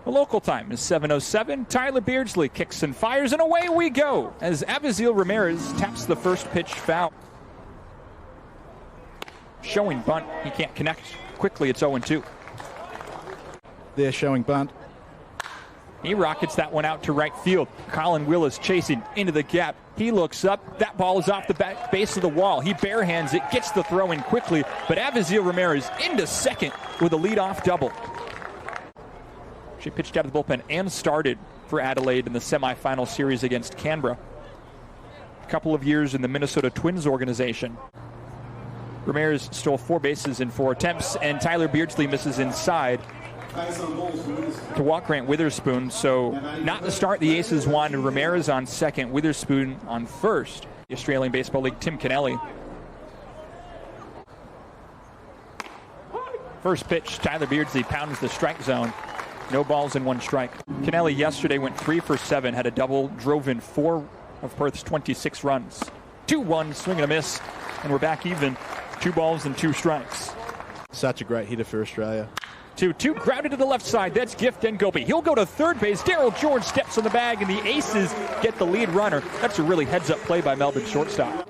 The local time is 7:07. Tyler Beardsley kicks and fires, and away we go as Aviziel Ramirez taps the first pitch foul. Showing bunt. He can't connect. Quickly, it's 0-2. They're showing bunt. He rockets that one out to right field. Colin Willis chasing into the gap. He looks up. That ball is off the back base of the wall. He barehands it, gets the throw in quickly, but Aviziel Ramirez into second with a leadoff double. She pitched out of the bullpen and started for Adelaide in the semifinal series against Canberra. A couple of years in the Minnesota Twins organization. Ramirez stole 4 bases in 4 attempts, and Tyler Beardsley misses inside to walk Grant Witherspoon. So not the start the Aces wanted. Ramirez on second, Witherspoon on first. The Australian Baseball League, Tim Kennelly. First pitch, Tyler Beardsley pounds the strike zone. No balls and 1 strike. Kennelly yesterday went 3 for 7, had a double, drove in 4 of Perth's 26 runs. 2-1, swing and a miss, and we're back even. 2 balls and 2 strikes. Such a great hitter for Australia. 2-2, grounded to the left side. That's Gift Ngopi. He'll go to third base. Daryl George steps on the bag, and the Aces get the lead runner. That's a really heads-up play by Melbourne shortstop.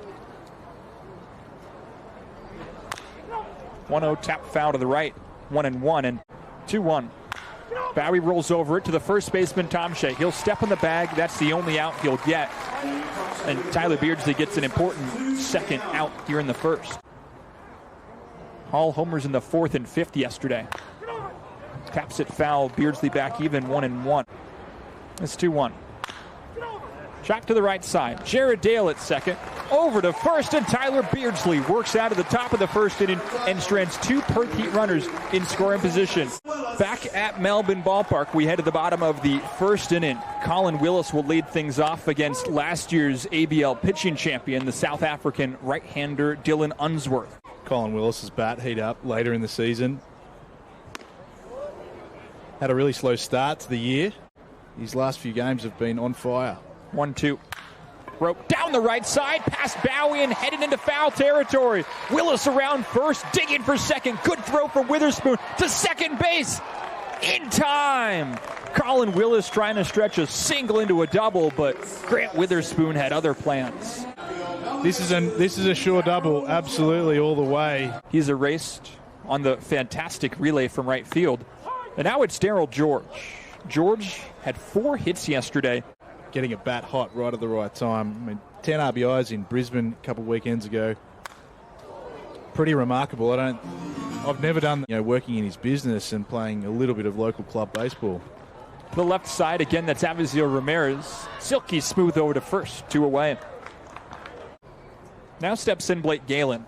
1-0 tap foul to the right. 1-1 and 2-1. Bowie rolls over it to the first baseman, Tom Shea. He'll step on the bag. That's the only out he'll get. And Tyler Beardsley gets an important second out here in the first. All homers in the 4th and 5th yesterday. Taps it foul. Beardsley back even, 1-1. It's 2-1. Shot to the right side. Jared Dale at second. Over to first, and Tyler Beardsley works out of the top of the first inning and strands 2 Perth Heat runners in scoring position. Back at Melbourne Ballpark, we head to the bottom of the first inning. Colin Willis will lead things off against last year's ABL pitching champion, the South African right-hander Dylan Unsworth. Colin Willis's bat heat up later in the season. Had a really slow start to the year. His last few games have been on fire. 1-2. Rope down the right side, past Bowie and headed into foul territory. Willis around first, digging for second. Good throw from Witherspoon to second base. In time. Colin Willis trying to stretch a single into a double, but Grant Witherspoon had other plans. This is a sure double, absolutely all the way. He's erased on the fantastic relay from right field. And now it's Daryl George. George had 4 hits yesterday. Getting a bat hot right at the right time. I mean, 10 RBIs in Brisbane a couple of weekends ago. Pretty remarkable. I've never done, working in his business and playing a little bit of local club baseball. The left side again, that's Aviziel Ramirez. Silky smooth over to first, 2 away. Now steps in Blake Galen.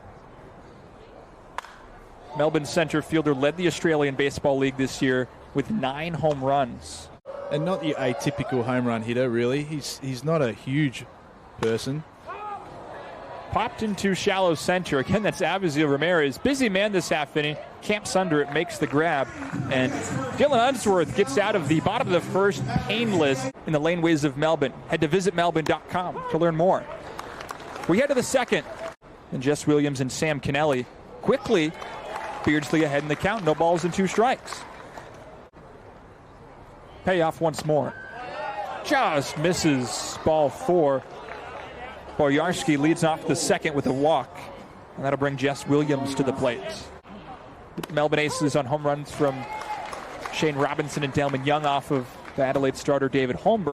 Melbourne center fielder led the Australian Baseball League this year with 9 home runs. And not the atypical home run hitter, really. He's not a huge person. Popped into shallow center. Again, that's Aviziel Ramirez. Busy man this half inning. Camps under it, makes the grab. And Dylan Unsworth gets out of the bottom of the first painless in the laneways of Melbourne. Head to visitmelbourne.com to learn more. We head to the second. And Jess Williams and Sam Kennelly. Quickly, Beardsley ahead in the count. No balls and 2 strikes. Payoff once more. Just misses ball 4. Boyarski leads off the second with a walk. And that'll bring Jess Williams to the plate. The Melbourne Aces on home runs from Shane Robinson and Delman Young off of the Adelaide starter David Holmberg.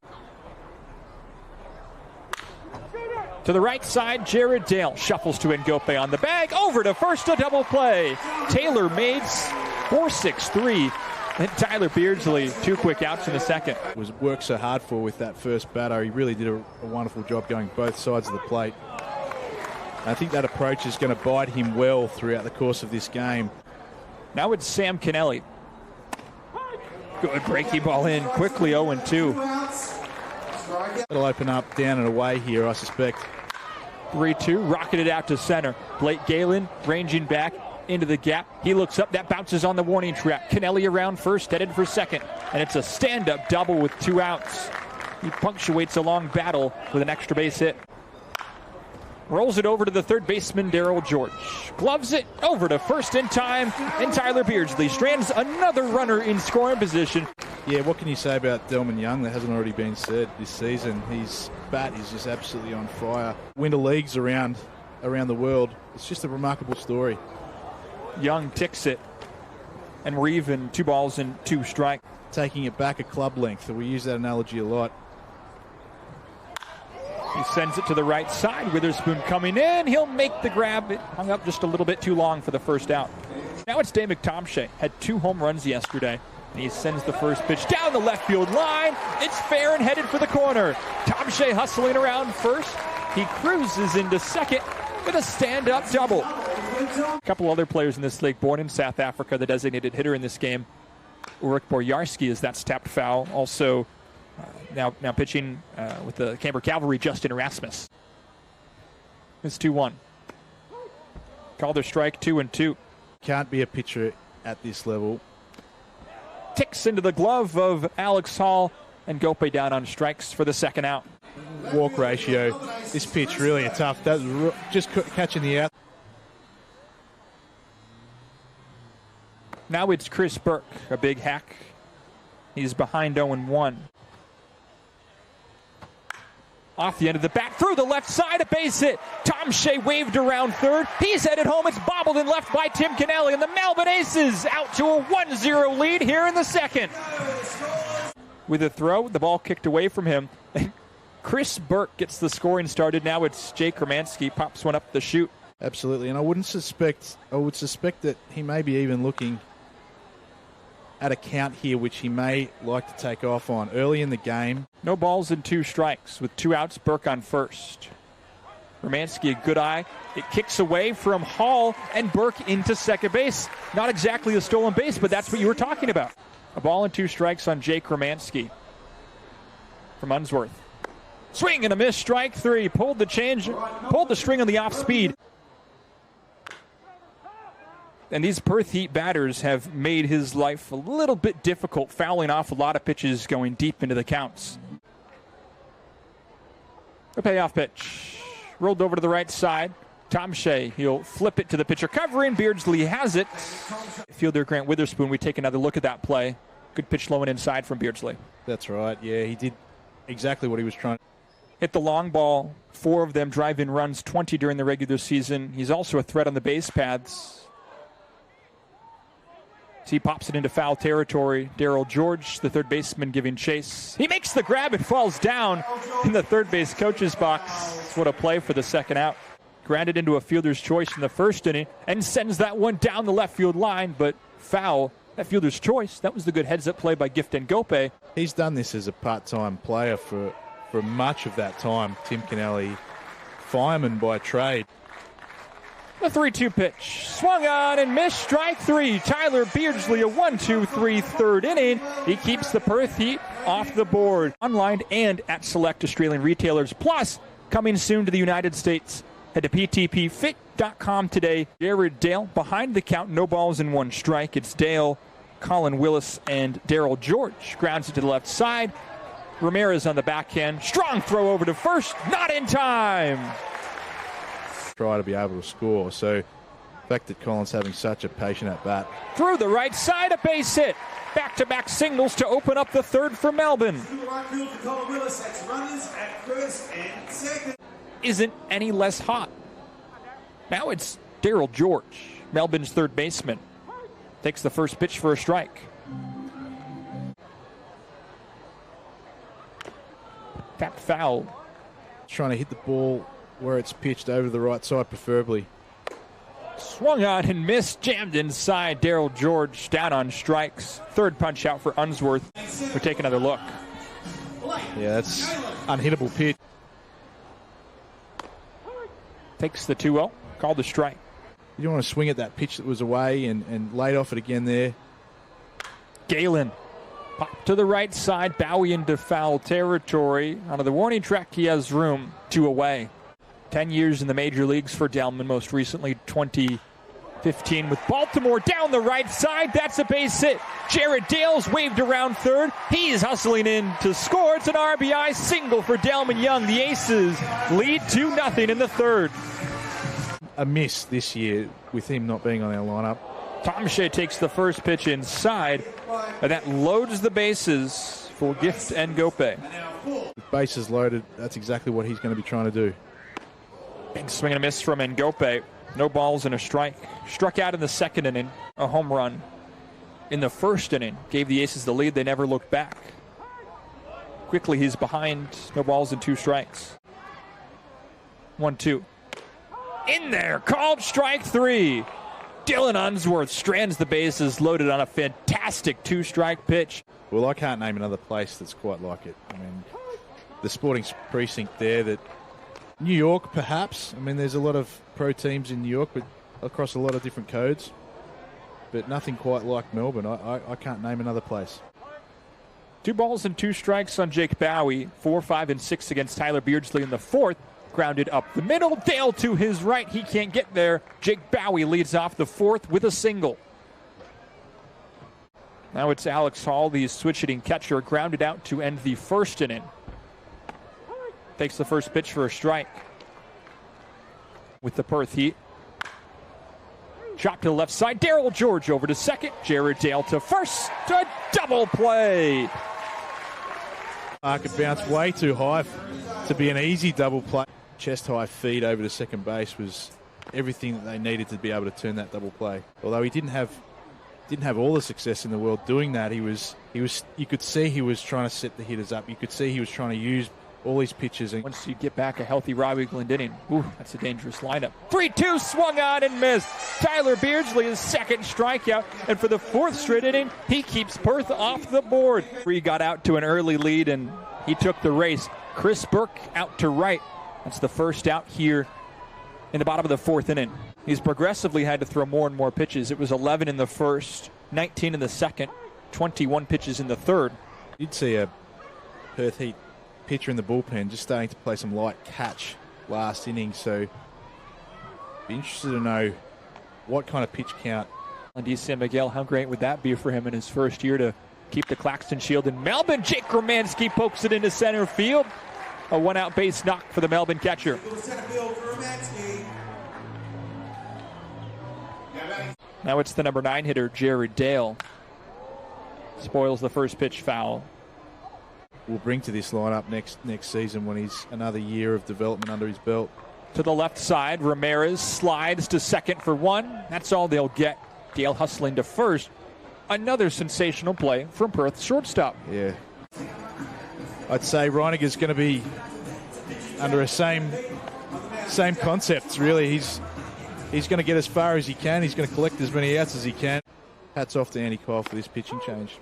To the right side, Jared Dale shuffles to Ngope on the bag. Over to first, a double play. Taylor Mades, 4-6-3. And Tyler Beardsley, 2 quick outs in the second. Was worked so hard for with that first batter. He really did a wonderful job going both sides of the plate. I think that approach is going to bite him well throughout the course of this game. Now it's Sam Kennelly. Good breaking ball in quickly, 0-2. It'll open up down and away here, I suspect. 3-2, rocketed out to center. Blake Galen ranging back into the gap. He looks up, that bounces on the warning track. Kennelly around first, headed for second. And it's a stand-up double with 2 outs. He punctuates a long battle with an extra base hit. Rolls it over to the third baseman, Daryl George. Gloves it over to first in time, and Tyler Beardsley strands another runner in scoring position. Yeah, what can you say about Delman Young that hasn't already been said this season? His bat is just absolutely on fire. Winter leagues around the world. It's just a remarkable story. Young ticks it, and we're even 2 balls and 2 strikes. Taking it back a club length. We use that analogy a lot. He sends it to the right side. Witherspoon coming in. He'll make the grab. It hung up just a little bit too long for the first out. Now it's Dave McTomshay. Had 2 home runs yesterday. And he sends the first pitch down the left field line. It's fair and headed for the corner. Tomshay hustling around first. He cruises into second with a stand-up double. A couple other players in this league born in South Africa, the designated hitter in this game. Ulrich Bojarski, as that's tapped foul. Also now pitching with the Canberra Cavalry, Justin Erasmus. It's 2-1. Called their strike, 2-2. Can't be a pitcher at this level. Ticks into the glove of Alex Hall, and Gope down on strikes for the second out. Walk ratio. This pitch really tough. That was just catching the out. Now it's Chris Burke, a big hack. He's behind 0-1. Off the end of the bat, through the left side, a base hit. Tomshay waved around third. He's headed home. It's bobbled and left by Tim Kennelly, and the Melbourne Aces out to a 1-0 lead here in the second. With a throw, the ball kicked away from him. Chris Burke gets the scoring started. Now it's Jake Romanski, pops one up the chute. Absolutely, and I would suspect that he may be even looking at a count here, which he may like to take off on early in the game. No balls and 2 strikes with 2 outs. Burke on first. Romanski, a good eye. It kicks away from Hall and Burke into second base. Not exactly a stolen base, but that's what you were talking about. A ball and 2 strikes on Jake Romanski from Unsworth. Swing and a miss, strike 3. Pulled the string on the off speed. And these Perth Heat batters have made his life a little bit difficult, fouling off a lot of pitches going deep into the counts. A payoff pitch. Rolled over to the right side. Tomshay, he'll flip it to the pitcher covering. Beardsley has it. Fielder Grant Witherspoon, we take another look at that play. Good pitch low and inside from Beardsley. That's right. Yeah, he did exactly what he was trying. Hit the long ball. 4 of them drive-in runs, 20 during the regular season. He's also a threat on the base paths. He pops it into foul territory. Darryl George, the third baseman, giving chase. He makes the grab and falls down in the third base coach's box. What a play for the second out. Grounded into a fielder's choice in the first inning and sends that one down the left field line, but foul. That fielder's choice. That was the good heads-up play by Gifton Gope. He's done this as a part-time player for much of that time. Tim Kennelly, fireman by trade. The 3-2 pitch. Swung on and missed. Strike 3. Tyler Beardsley, a 1-2-3 third inning. He keeps the Perth Heat off the board. Online and at select Australian retailers. Plus, coming soon to the United States. Head to ptpfit.com today. Jared Dale behind the count. No balls and 1 strike. It's Dale, Colin Willis, and Darryl George. Grounds it to the left side. Ramirez on the backhand. Strong throw over to first. Not in time. Try to be able to score. So the fact that Colin's having such a patient at bat. Through the right side, a base hit. Back-to-back singles to open up the third for Melbourne. Isn't any less hot. Now it's Darryl George, Melbourne's third baseman. Takes the first pitch for a strike. Tapped foul. Trying to hit the ball where it's pitched over to the right side, preferably. Swung on and missed, jammed inside. Darryl George down on strikes. Third punch out for Unsworth. We'll take another look. Yeah, that's unhittable pitch. Takes the 2-0. Called the strike. You don't want to swing at that pitch that was away and laid off it again there. Galen. Pop to the right side. Bowie into foul territory. Out of the warning track, he has room. 2 away. 10 years in the major leagues for Delman, most recently 2015 with Baltimore. Down the right side, that's a base hit. Jared Dale's waved around third. He's hustling in to score. It's an RBI single for Delman Young. The Aces lead 2-0 in the third. A miss this year with him not being on our lineup. Tomshay takes the first pitch inside. And that loads the bases for Gift and Gope. With bases loaded, that's exactly what he's going to be trying to do. Big swing and a miss from Ngope. No balls and a strike. Struck out in the second inning. A home run in the first inning. Gave the Aces the lead. They never looked back. Quickly he's behind. No balls and 2 strikes. 1-2. In there. Called strike 3. Dylan Unsworth strands the bases, loaded on a fantastic 2-strike pitch. Well, I can't name another place that's quite like it. I mean, the Sporting precinct there, that New York perhaps. I mean, there's a lot of pro teams in New York, but across a lot of different codes. But nothing quite like Melbourne. I can't name another place. 2 balls and 2 strikes on Jake Bowie. 4, 5, and 6 against Tyler Beardsley in the fourth. Grounded up the middle. Dale to his right. He can't get there. Jake Bowie leads off the fourth with a single. Now it's Alex Hall, the switch-hitting catcher, grounded out to end the first inning. Takes the first pitch for a strike. With the Perth Heat. Chop to the left side. Darryl George over to second. Jared Dale to first. A double play. It bounced way too high to be an easy double play. Chest-high feed over to second base was everything that they needed to be able to turn that double play. Although he didn't have all the success in the world doing that, you could see he was trying to set the hitters up. You could see he was trying to use all his pitches. Once you get back a healthy Robbie Glendinning, that's a dangerous lineup. 3-2 swung on and missed. Tyler Beardsley his second strikeout, and for the fourth straight inning, he keeps Perth off the board. He got out to an early lead and he took the race. Chris Burke out to right. That's the first out here in the bottom of the fourth inning. He's progressively had to throw more and more pitches. It was 11 in the first, 19 in the second, 21 pitches in the third. You'd see a Perth Heat pitcher in the bullpen just starting to play some light catch last inning, so be interested to know what kind of pitch count. And San Miguel, how great would that be for him in his first year to keep the Claxton Shield in Melbourne? Jake Romanski pokes it into center field. A 1-out base knock for the Melbourne catcher. Now it's the number 9 hitter, Jared Dale. Spoils the first pitch foul. Will bring to this lineup next season when he's another year of development under his belt. To the left side, Ramirez slides to second for 1. That's all they'll get. Dale hustling to first. Another sensational play from Perth shortstop. Yeah. I'd say Reiniger's going to be under a same concepts, really. He's going to get as far as he can. He's going to collect as many outs as he can. Hats off to Andy Kyle for this pitching change.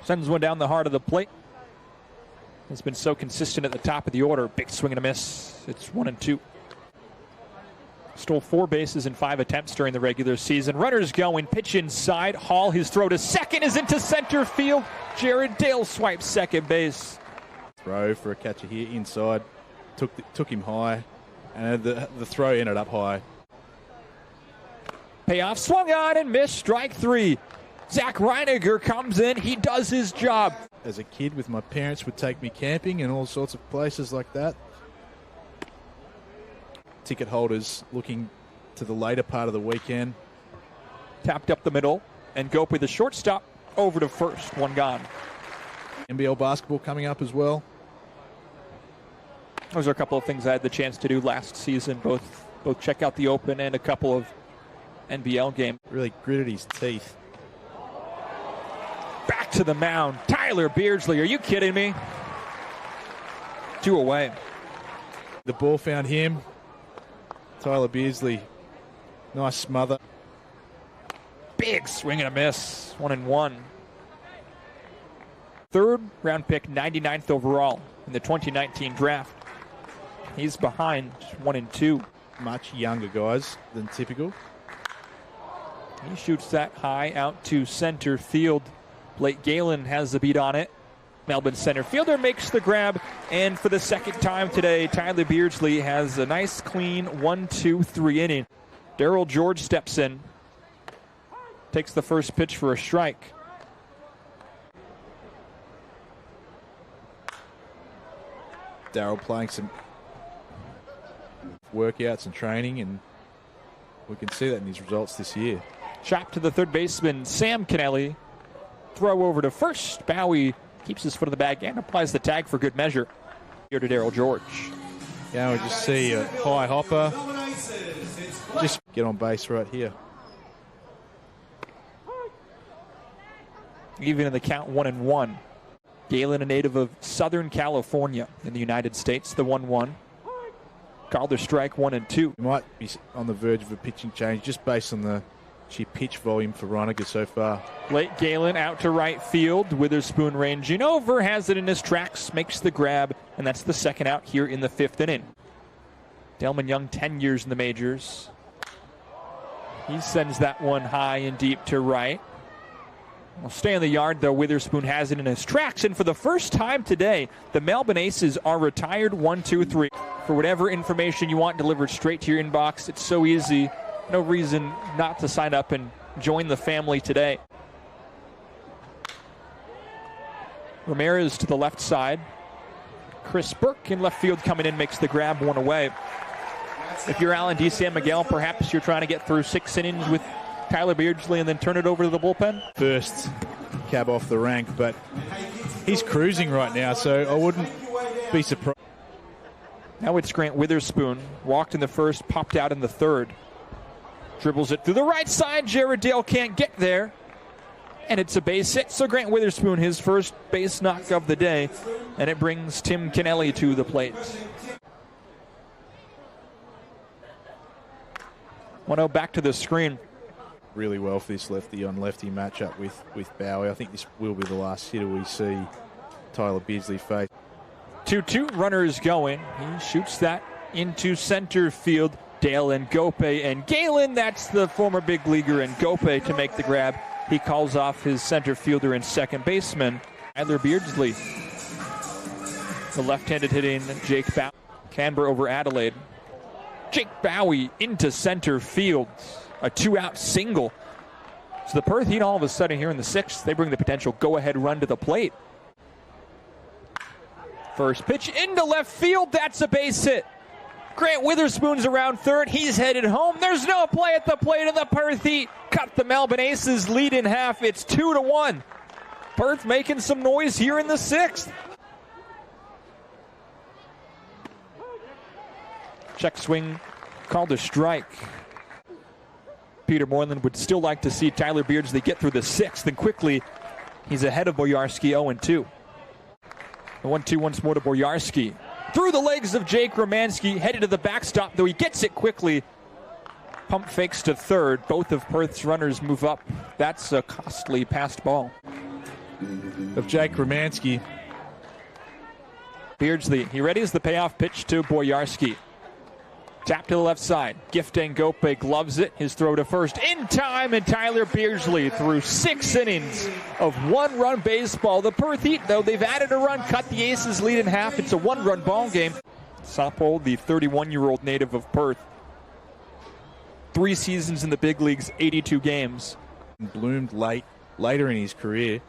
Sends one down the heart of the plate. Has been so consistent at the top of the order. Big swing and a miss. It's 1-2. Stole 4 bases in 5 attempts during the regular season. Runners going. Pitch inside. Hall, his throw to second is into center field. Jared Dale swipes second base. Throw for a catcher here inside. Took him high. And the throw ended up high. Payoff swung on and missed. Strike 3. Zach Reiniger comes in. He does his job. As a kid, with my parents would take me camping and all sorts of places like that. Ticket holders looking to the later part of the weekend. Tapped up the middle, and Gope with the shortstop over to first. 1 gone. NBL basketball coming up as well. Those are a couple of things I had the chance to do last season, both check out the Open and a couple of NBL games. Really gritted his teeth. Back to the mound. Tyler Beardsley, are you kidding me? 2 away. The ball found him. Tyler Beardsley, nice smother. Big swing and a miss. 1-1. Third round pick, 99th overall in the 2019 draft. He's behind 1-2. Much younger guys than typical. He shoots that high out to center field. Blake Galen has the beat on it. Melbourne center fielder makes the grab, and for the second time today, Tyler Beardsley has a nice clean 1-2-3 inning. Darryl George steps in, takes the first pitch for a strike. Darryl playing some workouts and training, and we can see that in his results this year. Chop to the third baseman, Sam Kennelly. Throw over to first. Bowie keeps his foot in the bag and applies the tag for good measure. Here to Daryl George. Yeah, we just see a high hopper. Just get on base right here. Even in the count 1-1. Galen, a native of Southern California in the United States, the 1-1. Called a strike 1-2. He might be on the verge of a pitching change just based on the sheer pitch volume for Roniger so far. Blake Galen out to right field. Witherspoon ranging over, has it in his tracks, makes the grab, and that's the second out here in the fifth inning. Delman Young, 10 years in the majors. He sends that one high and deep to right. We'll stay in the yard, though. Witherspoon has it in his tracks, and for the first time today, the Melbourne Aces are retired 1-2-3. For whatever information you want delivered straight to your inbox, it's so easy. No reason not to sign up and join the family today. Ramirez to the left side. Chris Burke in left field coming in, makes the grab, one away. If you're Alan D. San Miguel, perhaps you're trying to get through 6 innings with Tyler Beardsley and then turn it over to the bullpen? First cab off the rank, but he's cruising right now, so I wouldn't be surprised. Now it's Grant Witherspoon. Walked in the first, popped out in the third. Dribbles it through the right side. Jared Dale can't get there. And it's a base hit. So Grant Witherspoon, his first base knock of the day. And it brings Tim Kennelly to the plate. 1-0 back to the screen. Really well for this lefty on lefty matchup with Bowie. I think this will be the last hitter we see Tyler Beardsley face. 2-2, runners going. He shoots that into center field. Dale and Gope and Galen, that's the former big leaguer, and Gope to make the grab. He calls off his center fielder and second baseman, Tyler Beardsley. The left-handed hitting Jake Bowie. Canberra over Adelaide. Jake Bowie into center field. A 2-out single. So the Perth Heat all of a sudden here in the sixth, they bring the potential go-ahead run to the plate. First pitch into left field, that's a base hit. Grant Witherspoon's around third, he's headed home. There's no play at the plate, and the Perth Heat cut the Melbourne Aces lead in half. It's 2-1. Perth making some noise here in the sixth. Check swing, called a strike. Peter Moylan would still like to see Tyler Beardsley get through the sixth, and quickly he's ahead of Boyarski 0-2. The 1-2 once more to Boyarski. Through the legs of Jake Romanski, headed to the backstop, though he gets it quickly. Pump fakes to third. Both of Perth's runners move up. That's a costly passed ball. Of Jake Romanski. Beardsley, he readies the payoff pitch to Boyarski. Tap to the left side. Gift and Gope gloves it. His throw to first in time, and Tyler Beardsley through 6 innings of one-run baseball. The Perth Heat, though, they've added a run, cut the Aces lead in half. It's a one-run ball game. Sopol, the 31-year-old native of Perth. 3 seasons in the big leagues, 82 games. Bloomed later in his career.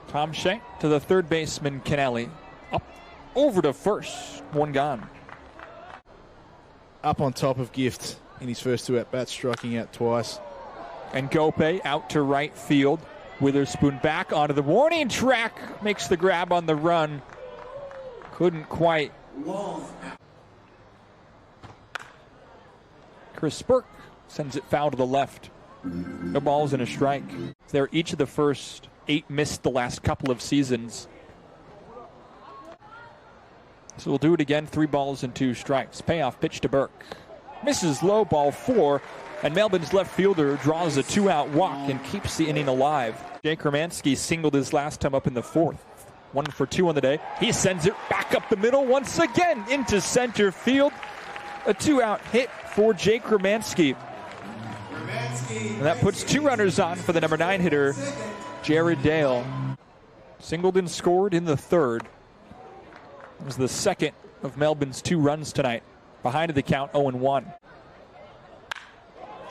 Tom Shea to the third baseman, Kennelly. Up over to first. One gone. Up on top of Gift in his first 2 at-bats, striking out twice. And Gope out to right field. Witherspoon back onto the warning track. Makes the grab on the run. Couldn't quite. Chris Burke sends it foul to the left. No balls and a strike. They're each of the first 8 missed the last couple of seasons. So we'll do it again. 3 balls and 2 strikes. Payoff pitch to Burke. Misses low, ball 4. And Melbourne's left fielder draws a 2-out walk and keeps the inning alive. Jake Romanski singled his last time up in the 4th. 1 for 2 on the day. He sends it back up the middle once again into center field. A 2-out hit for Jake Romanski. And that puts 2 runners on for the number 9 hitter, Jared Dale. Singled and scored in the 3rd. It was the second of Melbourne's 2 runs tonight. Behind the count, 0-1.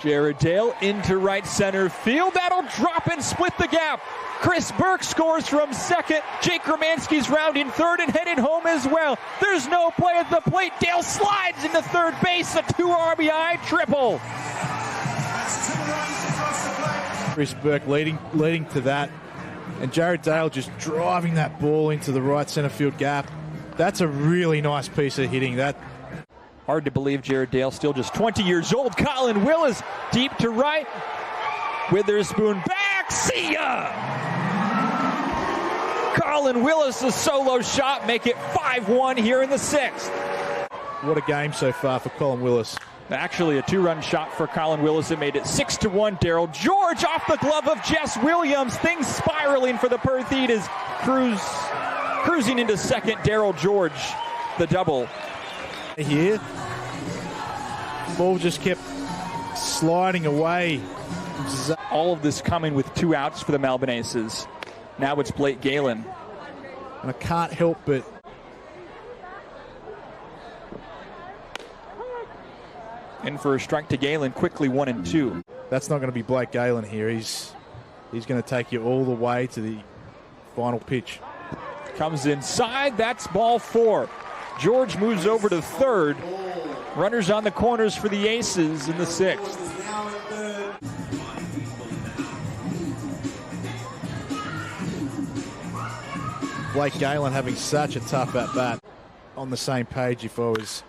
Jared Dale into right center field. That'll drop and split the gap. Chris Burke scores from second. Jake Romanski's rounding third and headed home as well. There's no play at the plate. Dale slides into third base. A 2 RBI triple. Chris Burke leading to that. And Jared Dale just driving that ball into the right centre field gap. That's a really nice piece of hitting. That hard to believe Jared Dale still just 20 years old. Colin Willis deep to right. Witherspoon back. See ya! Colin Willis, a solo shot, make it 5-1 here in the 6th. What a game so far for Colin Willis. Actually, a 2-run shot for Colin Willis. It made it 6-1. Daryl George off the glove of Jess Williams. Things spiraling for the Perth Heat as cruising into second. Daryl George, the double. Here, ball just kept sliding away. All of this coming with 2 outs for the Melbourne Aces. Now it's Blake Galen. And I can't help but in for a strike to Galen, quickly 1-2. That's not going to be Blake Galen here. He's going to take you all the way to the final pitch. Comes inside, that's ball 4. George moves over to third. Runners on the corners for the Aces in the 6th. Blake Galen having such a tough at-bat. On the same page if I was.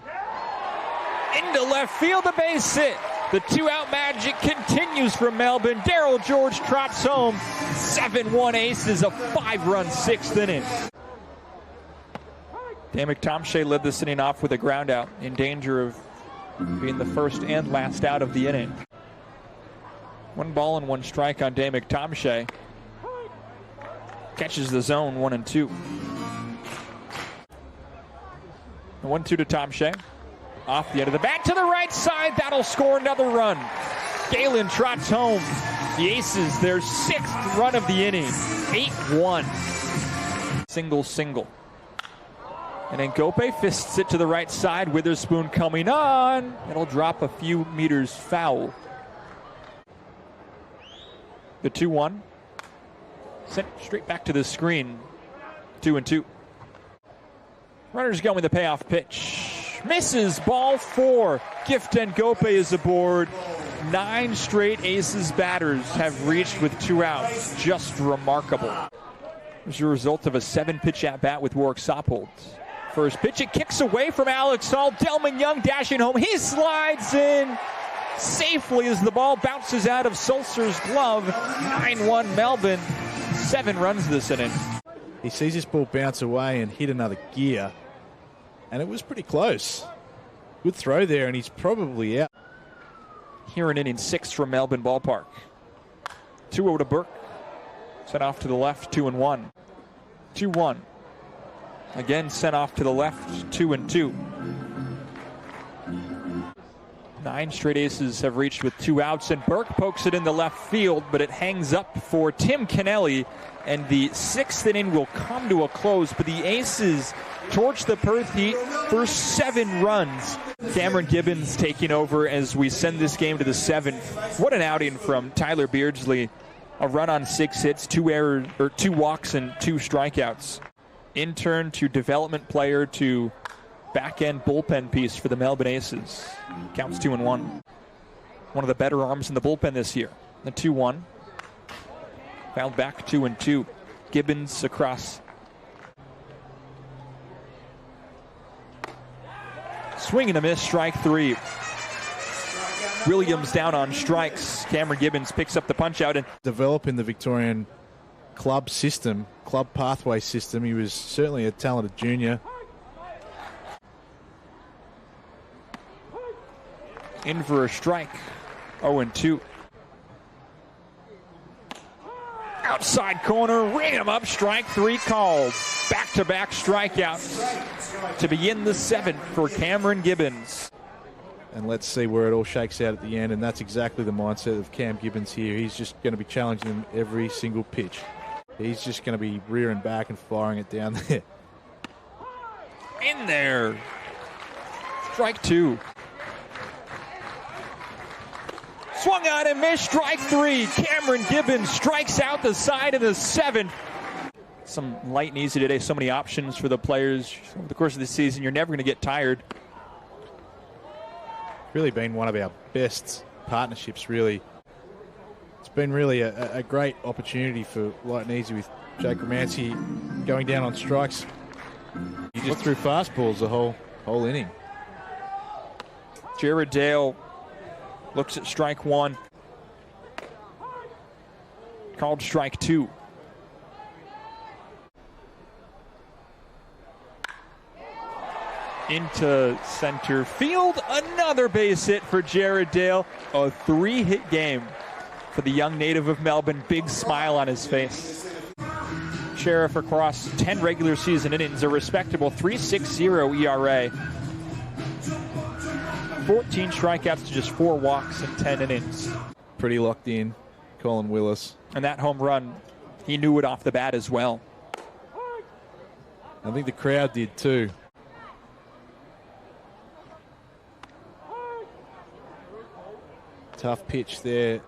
Into left field, a base hit. The 2-out magic continues for Melbourne. Daryl George trots home. 7-1 Aces, a 5-run 6th inning. Dan McTomshay led this inning off with a ground out, in danger of being the first and last out of the inning. 1 ball and 1 strike on Dan McTomshay. Catches the zone, 1-2. 1-2 to Tomshay. Off the end of the bat to the right side. That'll score another run. Galen trots home. The Aces, their 6th run of the inning. 8-1. Single. And then Gope fists it to the right side. Witherspoon coming on. It'll drop a few meters foul. The 2-1. Sent straight back to the screen. 2-2. Runners going the payoff pitch. Misses, ball 4. Gift and Gope is aboard. 9 straight Aces batters have reached with 2 outs. Just remarkable. As a result of a 7-pitch at-bat with Warwick Soppold. First pitch, it kicks away from Alex Hall. Delman Young dashing home. He slides in safely as the ball bounces out of Sulcer's glove. 9-1 Melbourne. 7 runs this inning. He sees this ball bounce away and hit another gear. And it was pretty close. Good throw there, and he's probably out. Here in inning 6 from Melbourne Ballpark. 2-0 to Burke. Sent off to the left, 2-1. 2-1. Again sent off to the left, 2-2. 9 straight Aces have reached with 2 outs, and Burke pokes it in the left field, but it hangs up for Tim Kennelly, and the 6th inning will come to a close. But the Aces torch the Perth Heat for 7 runs. Cameron Gibbons taking over as we send this game to the 7th. What an outing from Tyler Beardsley. A run on 6 hits, 2 walks, and 2 strikeouts. Intern to development player to back-end bullpen piece for the Melbourne Aces. Counts 2-1. One of the better arms in the bullpen this year. The 2-1. Fouled back, 2-2. Gibbons across. Swing and a miss, strike 3. Williams down on strikes. Cameron Gibbons picks up the punch out and developing the Victorian club system, club pathway system. He was certainly a talented junior. In for a strike. 0-2. Outside corner, ring him up, strike 3 called. Back-to-back strikeouts to begin the 7th for Cameron Gibbons. And let's see where it all shakes out at the end, and that's exactly the mindset of Cam Gibbons here. He's just going to be challenging them every single pitch. He's just going to be rearing back and firing it down there. In there. Strike 2. Swung on and missed, strike 3. Cameron Gibbons strikes out the side of the 7th. Some light and easy today, so many options for the players. Over the course of the season, you're never going to get tired. Really been one of our best partnerships, really. It's been really a great opportunity for light and easy with Jake Romanski going down on strikes. He just threw fastballs the whole inning. Jared Dale looks at strike one. Called strike two. Into center field. Another base hit for Jared Dale. A 3-hit game for the young native of Melbourne. Big smile on his face. Sheriff across 10 regular season innings, a respectable 3.60 ERA. 14 strikeouts to just 4 walks in 10 innings. Pretty locked in, Colin Willis. And that home run, he knew it off the bat as well. I think the crowd did too. Tough pitch there.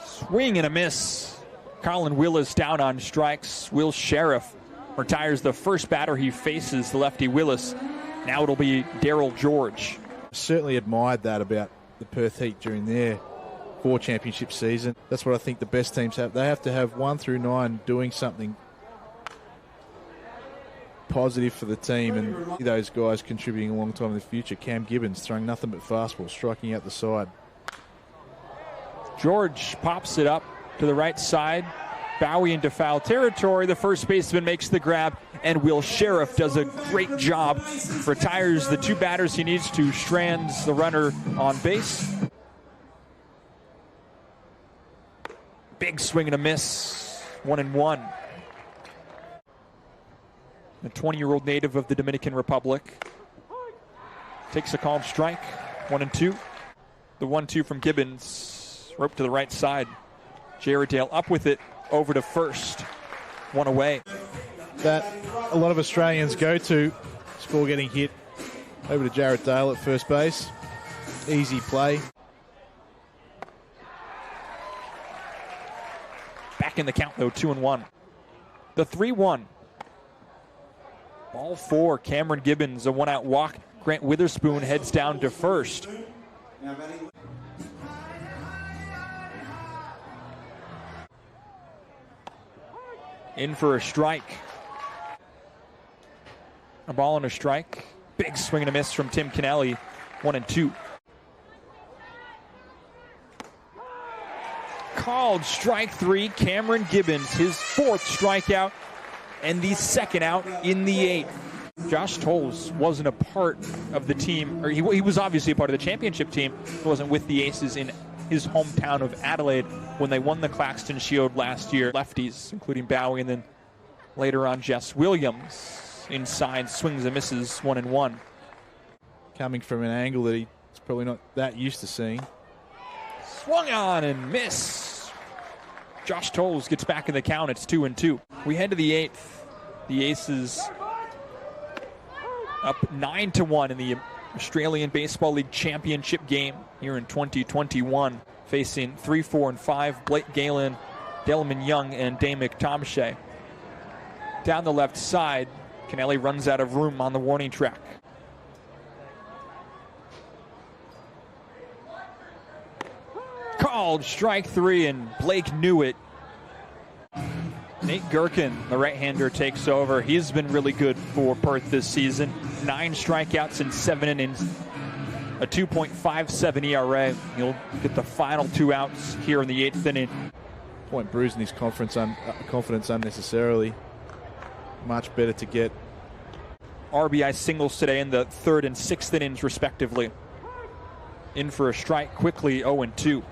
Swing and a miss. Colin Willis down on strikes. Will Sheriff retires the first batter he faces, the lefty Willis. Now it'll be Daryl George. Certainly admired that about the Perth Heat during their 4 championship season. That's what I think the best teams have. They have to have 1 through 9 doing something positive for the team, and those guys contributing a long time in the future. Cam Gibbons throwing nothing but fastballs, striking out the side. George pops it up to the right side. Bowie into foul territory. The first baseman makes the grab, and Will Sheriff does a great job. Retires the 2 batters he needs to, strands the runner on base. Big swing and a miss. 1-1. The 20-year-old native of the Dominican Republic takes a called strike. 1-2. The 1-2 from Gibbons. Rope to the right side. Jared Dale up with it. Over to first. 1 away. That a lot of Australians go to. Score getting hit. Over to Jared Dale at first base. Easy play. Back in the count though, 2-1. The 3-1. Ball 4, Cameron Gibbons, a 1-out walk. Grant Witherspoon heads down to first. In for a strike. A ball and a strike. Big swing and a miss from Tim Kennelly. 1-2. Called strike 3. Cameron Gibbons, his 4th strikeout and the 2nd out in the 8th. Josh Tolles wasn't a part of the team, or he was obviously a part of the championship team. He wasn't with the Aces in his hometown of Adelaide when they won the Claxton Shield last year. Lefties, including Bowie, and then later on Jess Williams. Inside, swings and misses, 1-1. Coming from an angle that he's probably not that used to seeing. Swung on and miss. Josh Tolles gets back in the count. It's 2-2. We head to the 8th. The Aces up 9-1 in the Australian Baseball League Championship game here in 2021, facing 3, 4, and 5 Blake Galen, Delman Young, and Dame McTomshay. Down the left side, Kennelly runs out of room on the warning track. Called strike 3, and Blake knew it. Nate Gherkin, the right-hander, takes over. He's been really good for Perth this season. 9 strikeouts in 7 innings, a 2.57 ERA. He'll get the final 2 outs here in the 8th inning. Point bruising his confidence unnecessarily. Much better to get RBI singles today in the 3rd and 6th innings, respectively. In for a strike quickly, 0-2.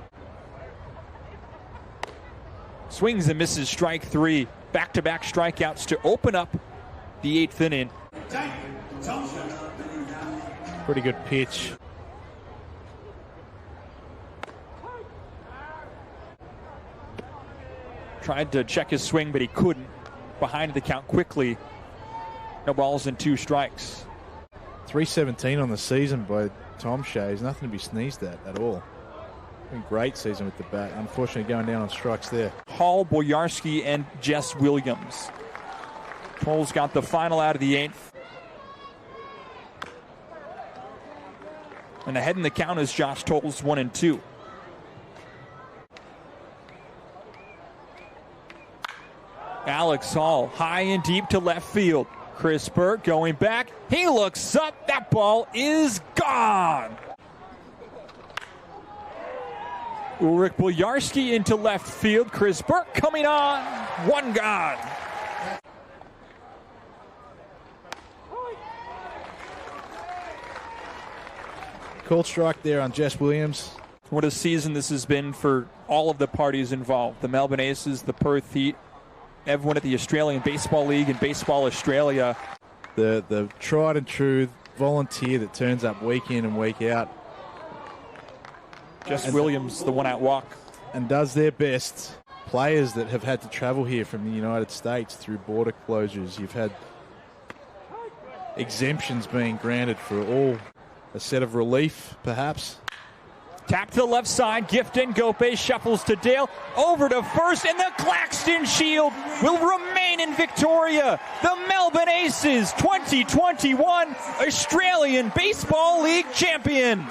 Swings and misses, strike 3. Back-to-back strikeouts to open up the 8th inning. Pretty good pitch. Tried to check his swing, but he couldn't. Behind the count quickly. No balls and 2 strikes. 317 on the season by Tom Shea. He's nothing to be sneezed at all. Been a great season with the bat. Unfortunately, going down on strikes there. Hall, Boyarski, and Jess Williams. Tolles got the final out of the 8th. And ahead in the count is Josh Tolles, 1-2. Alex Hall, high and deep to left field. Chris Burt going back. He looks up. That ball is gone. Ulrich Bojarski into left field. Chris Burt coming on. One gone. Called strike there on Jess Williams. What a season this has been for all of the parties involved. The Melbourne Aces, the Perth Heat, everyone at the Australian Baseball League and Baseball Australia. The tried and true volunteer that turns up week in and week out. Jess Williams, the one-out walk. And does their best. Players that have had to travel here from the United States through border closures. You've had exemptions being granted for all. A set of relief, perhaps. Tap to the left side. Gifton Gope shuffles to Dale. Over to first, and the Claxton Shield will remain in Victoria. The Melbourne Aces, 2021 Australian Baseball League champions.